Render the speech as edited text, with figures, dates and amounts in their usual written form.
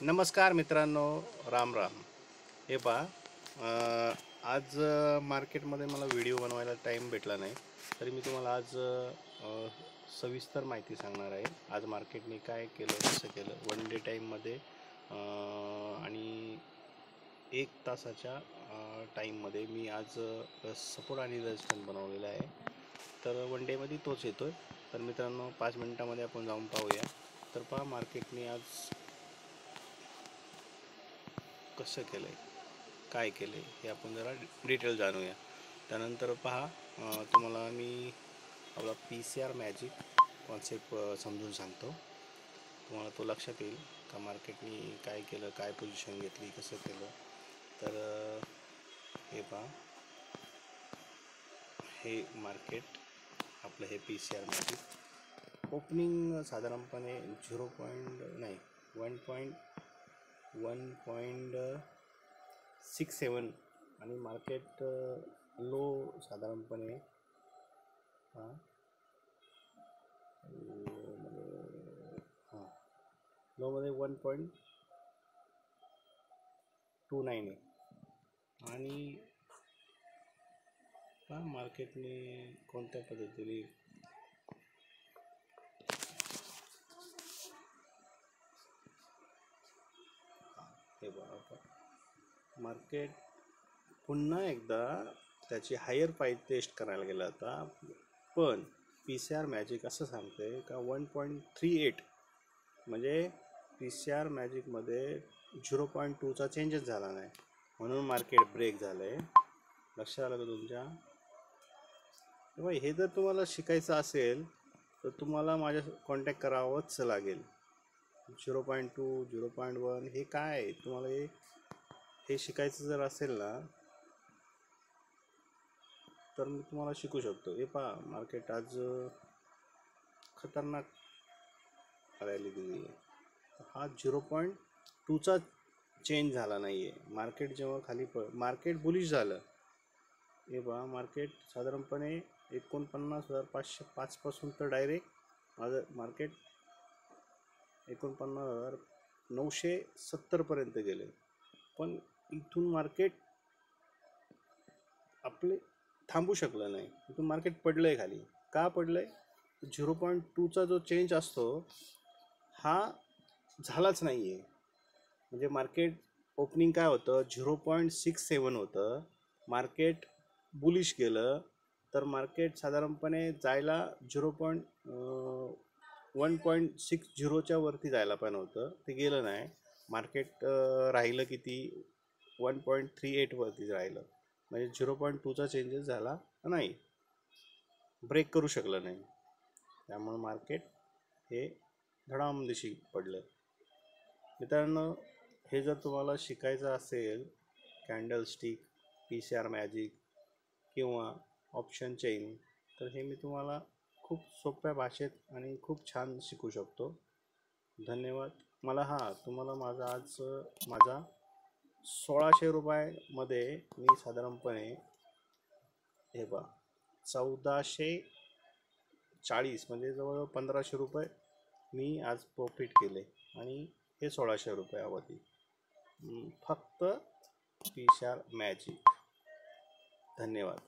नमस्कार मित्रांनो, राम राम. हे पहा, आज मार्केटमध्ये मला व्हिडिओ बनवायला टाईम भेटला नाही, तरी मी तुम्हाला आज सविस्तर माहिती सांगणार आहे. आज मार्केटने काय केलं, कसं केलं, वन डे टाईममध्ये आणि 1 तासाच्या टाईममध्ये मी आज सपोर्ट आणि रेजिस्टन्स बनवलेला आहे. तर वन डेमध्ये तोच येतोय. तर मित्रांनो, 5 मिनिटामध्ये आपण जाऊन पाहूया. तर पहा, मार्केटने आज कसं केलं आहे, काय केलं आहे, हे आपण जरा डिटेल जाणूया. त्यानंतर पहा, तुम्हाला मी आपला PCR मॅजिक कॉन्सेप्ट समजून सांगतो. तुम्हाला तो लक्षात येईल का मार्केटनी काय केलं, काय पोझिशन घेतली, कसं केलं. तर हे पहा, हे मार्केट आपलं हे PCR मॅजिक ओपनिंग साधारणपणे 1.67 आणि मार्केट लो साधारणपणे लोमध्ये 1.29 आहे. आणि मार्केटने कोणत्या पद्धतीने हे बघा, मार्केट पुन्हा एकदा त्याची हायर प्राईस टेस्ट करायला गेला होता, पण PCR मॅजिक असं सांगते का 1.38 म्हणजे PCR मॅजिकमध्ये 0.2चा चेंजेस झाला नाही, म्हणून मार्केट ब्रेक झालं आहे. लक्षात आलं का तुमच्या? तेव्हा हे जर तुम्हाला शिकायचं असेल तर तुम्हाला माझ्या कॉन्टॅक्ट करावंच लागेल. 0.2 0.1 हे काय आहे, तुम्हाला हे शिकायचं जर असेल ना तर मी तुम्हाला शिकू शकतो. हे पहा, मार्केट आज खतरनाक रॅली दिली आहे. हा 0.2चा चेंज झाला नाही आहे. मार्केट जेव्हा खाली मार्केट बुलिश झालं, हे पहा, मार्केट साधारणपणे 49,505 पासून तर डायरेक्ट माझं मार्केट 49,970 पर्यंत गेले. पण इथून मार्केट आपले थांबू शकलं नाही. इथून मार्केट पडलं आहे खाली. का पडलं आहे? 0.2चा जो चेंज असतो हा झालाच नाही आहे. म्हणजे मार्केट ओपनिंग काय होतं, 0.67 होतं. मार्केट बुलिश गेलं तर मार्केट साधारणपणे जायला 1.60च्या वरती जायला पण होतं, ते गेलं नाही. मार्केट राहिलं किती, 1.38 वरती राहिलं. म्हणजे 0.2चा चेंजेस झाला नाही, ब्रेक करू शकलं नाही. त्यामुळे मार्केट हे धडामदिशी पडलं. मित्रांनो, हे जर तुम्हाला शिकायचं असेल, कॅन्डलस्टिक, PCR मॅजिक किंवा ऑप्शन चेन, तर हे मी तुम्हाला खूप सोप्या भाषेत आणि खूप छान शिकू शकतो. धन्यवाद. मला तुम्हाला माझा 1,600 रुपयामध्ये मी साधारणपणे हे पहा 1,440 म्हणजे जवळजवळ 1,500 रुपये मी आज प्रॉफिट केले. आणि हे 1,600 रुपयावरती फक्त PCR मॅजिक. धन्यवाद.